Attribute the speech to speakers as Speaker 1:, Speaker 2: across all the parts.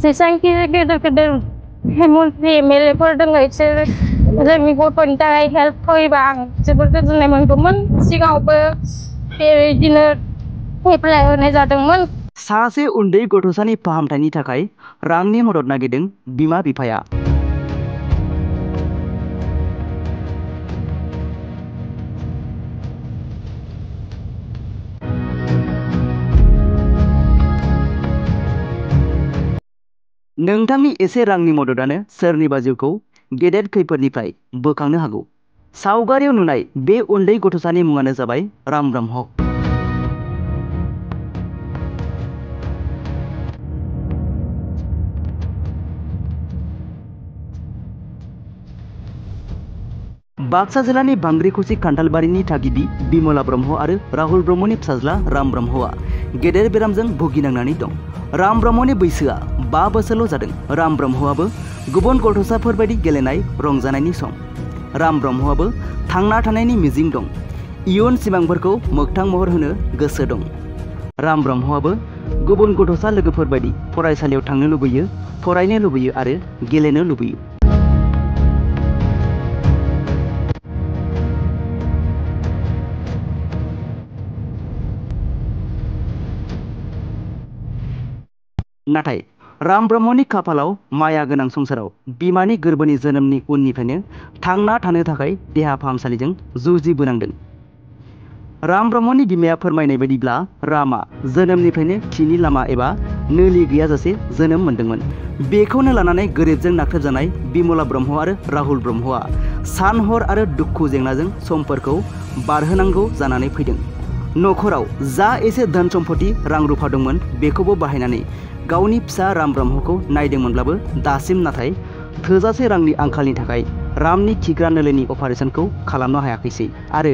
Speaker 1: जेसांखि गेदेर गेदेर मन्त्रि एमएलएफोर दङ इसोर जोंनि गथ'नि थाखाय हेल्प होयोबा आं जोबोद गोजोननाय मोनगौमोन सिगाङावबो बेबायदिनो एप्लाइ होनाय जादोंमोन।
Speaker 2: सासे उन्दै गथ'सानि फाहामथायनि थाखाय रांनि मदद नागिरदों बिमा बिफाया। नोंथांनि एसे रांनि मददानो सोरनिबा जिउखौ गेदेर खैफोदनिफ्राय बोखांनो हागौ। सावगारियाव नुनाय बे उन्दै गथ'सानि मुङानो जाबाय राम ब्रह्म। बाक्सा जिल्लानि बांग्रिखुसि खान्थालबारिनि थागिबि बिमला ब्रह्म आरो राहुल ब्रह्मनि फिसाज्ला राम ब्रह्मआ गेदेर बेरामजों भुगिनांनानै दं। राम ब्रह्मनि बैसोआ 5 बोसोरल' जादों। राम ब्रह्मआबो गुबुन गथ'साफोरबायदि गेलेनाय रंजानायनि सम। राम ब्रह्मआबो थांना थानायनि मिजिं दं। इयुन सिमांफोरखौ मोगथां महर होनो गोसो दं। राम ब्रह्मआबो गुबुन गथ'सा लोगोफोरबायदि फरायसालियाव थांनो लुबैयो, फरायनो लुबैयो आरो गेलेनो लुबैयो। नाथाय राम ब्रह्मनि खाफालाव माया गोनां संसाराव बिमानि गोरबोनि जोनोमनि उननिफ्रायनो थांना थानो थाखाय देहा फाहामसालिजों जुजिबोनांदों। राम ब्रह्मनि बिमाया फोरमायनाय बायदिब्ला रामा जोनोमनिफ्रायनो खिनि लामा एबा नोलि गैयाजासे जोनोम मोनदोंमोन। बेखौनो लानानै गोरिबजों नाख्रेबजानाय बिमला ब्रह्म आरो राहुल ब्रह्मआ सान हर आरो दुखु जेंनाजों समफोरखौ बारहोनांगौ जानानै फैदों। न'खराव जा एसे धोन सम्पति रां रुफा दंमोन बेखौबो बाहायनानै गावनि फिसा राम ब्रह्मखौ नायदोंमोनब्लाबो दासिम नाथाय थोजासे रांनि आंखालनि थाखाय रामनि खिग्रा नोलोनि अपारेशनखौ खालामनो हायाखैसै। आरो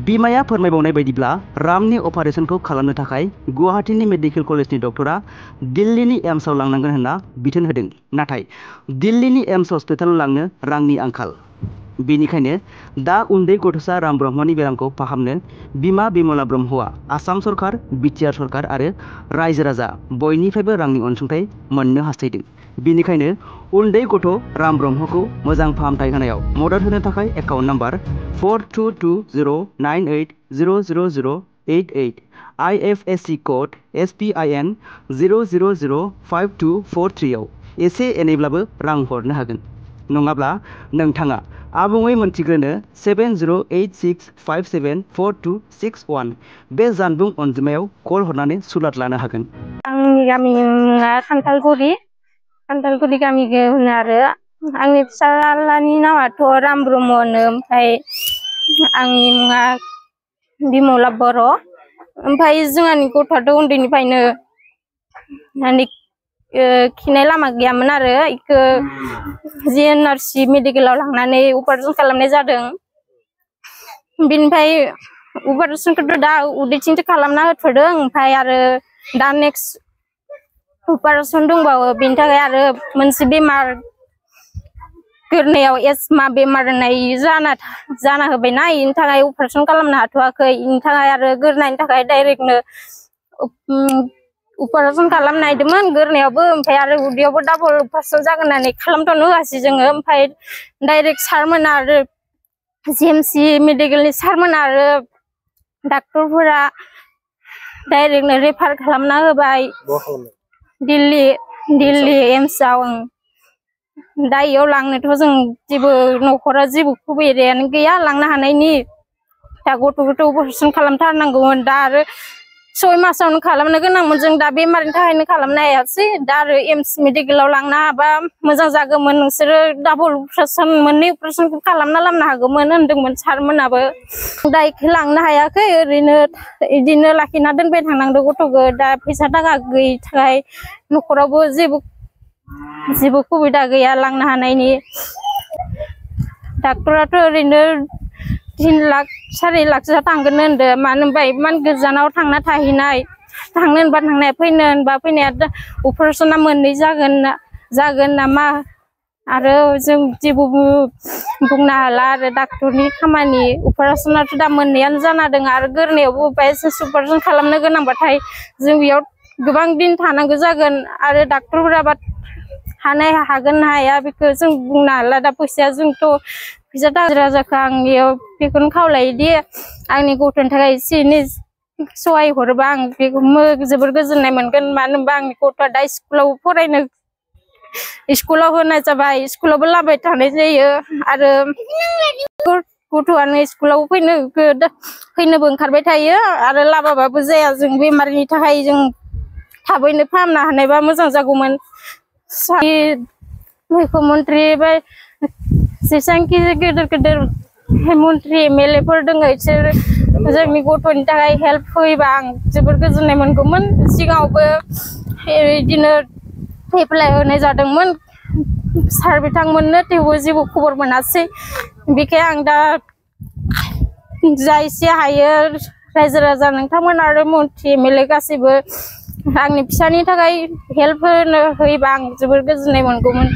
Speaker 2: बिमाया फोरमायबावनाय बायदिब्ला रामनि अपारेशनखौ खालामनो थाखाय गुवाहाटीनि मेडिकेल कलेजनि डक्टरा दिल्लीनि एम्सआव लांनांगोन होनना बिथोन होदों। नाथाय दिल्लीनि एम्स हस्पिटालाव लांनो रांनि आंखाल। बेनिखायनो दा उन्दै गथ'सा राम ब्रह्मनि बेरामखौ फाहामनो बिमा बिमला ब्रह्मआ आसाम सरकार, बिटिआर सरकार आरो रायजो राजा बयनिफ्रायबो रांनि अनसुंथाइ मोननो हास्थायदों। बेनिखायनो उन्दै गथ' राम ब्रह्मखौ मोजां फाहामथाय होनायाव मदद होनो थाखाय account number 422098000088 IFSC code SPIN 0005243 आव एसे एनैब्लाबो रां हरनो हागोन। नङाब्ला नोंथाङा आबुङै मोनथिग्रोनो 7086574261 बे जानबुं अनजिमायाव कल हरनानै सुलाद लानो हागोन।
Speaker 1: आंनि गामिया खान्थालगुरि गामिखौ होनो आरो आंनि फिसाज्लानि नामाथ' राम ब्रह्म होनो। ओमफ्राय आंनि मुङा बिमला बर'। ओमफ्राय जोंहानि गथ'आथ' उन्दैनिफ्रायनो माने खिनाय लामा गैयामोन आरो इखौ GNRC मेडिकेलाव लांनानै अपारेशन खालामनाय जादों। बिनिफ्राय अपारेशनखौथ' दा उदैथिंसो खालामना होथ'दों। ओमफ्राय आरो दा नेक्स्ट अपारेशन दंबावो। बेनि थाखाय आरो मोनसे बेमार गोरनायाव एस्मा बेमार होननाय जाना होबायना, बेनि थाखाय अपारेशन खालामनो हाथ'वाखै। बेनि थाखाय आरो गोरनायनि थाखाय डाइरेक्टनो अपारेशन खालामनो नागिरदोंमोन गोरनायावबो। ओमफ्राय आरो उदैयावबो डाबल अपारेशन जागोन होननानै खालामथ'नो होआसै जोङो। ओमफ्राय डाइरेक्ट सारमोना आरो GMC मेडिकेलनि सारमोना आरो डाक्टरफोरा डाइरेक्टनो रेफार खालामना होबाय दिल्ली एम्सआव। दा इयाव लांनोथ' जों जेबो न'खरा जेबो सुबिदायानो गैया लांनो हानायनि। दा गथ'खौथ' अपारेशन खालामथारनांगौमोन। दा आरो 6 मासावनो खालामनो गोनांमोन। जों दा बेमारनि थाखायनो खालामनो हायासै। दा आरो एम्स मेडिकेलाव लांनो हाबा मोजां जागौमोन। नोंसोरो डाबल अपारेशन मोननै अपारेशनखौ खालामना लाबोनो हागौमोन होनदोंमोन सारमोनाबो। दा इखौ लांनो हायाखै, ओरैनो इदिनो लाखिना दोनबाय थानांदों गथ'खौ। दा फैसा थाखा गैयि थाखाय न'खरावबो जेबो सुबिदा गैया लांनो हानायनि। डाक्टराथ' ओरैनो 3 लाख 4 लाखसो थांगोन होनदों। मानो होनबा इमान गोजानाव थांना थाहैनाय, थांनो होनबा थांनाय, फैनो होनबा फैनाया अपारेशना मोननै जागोन नामा आरो जों जेबो बुंनो हाला आरो डाक्टरनि खामानि। अपारेशनाथ' दा मोननैयानो जाना दङ आरो गोरनायावबो अपारेशन खालामनो गोनांबाथाय जों बेयाव गोबां दिन थानांगौ जागोन। आरो डाक्टरफोराबा हागोन हाया बेखौ जों बुंनो हाला दा फैसाया जोंथ' फैसा दाजा जाखो आं बेयाव बेखौनो खावलायोदि आंनि गथ'नि थाखाय एसे एनै सहाय हरोबा आं बेखौ जोबोर गोजोननाय मोनगोन मानो होनबा आंनि गथ'आ दा स्कुलाव फरायनो स्कुलाव होनाय जाबाय स्कुलावबो लाबाय थानाय जायो आरो गथ'आनो स्कुलाव फैनोबो ओंखारबाय थायो आरो लाबाबाबो जाया जों बेमारनि थाखाय जों थाबैनो फाहामनो हानायबा मोजां जागौमोन मुख्यमन्त्रि बा जेसेबांखि गेदेर गेदेर मन्त्रि MLA फोर दङ बिसोर जोंनि गथ'नि थाखाय हेल्प होयोबा आं जोबोर गोजोननाय मोनगौमोन सिगाङावबो बिदिनो एप्लाइ होनाय जादोंमोन सार बिथांमोननो थेवबो जेबो खबर मोनासै बेखायनो आं दा जा एसे हायो रायजो राजा नोंथांमोन आरो मन्त्रि MLA गासैबो आंनि फिसानि थाखाय हेल्प होयोबा आं जोबोर गोजोननाय मोनगौमोन।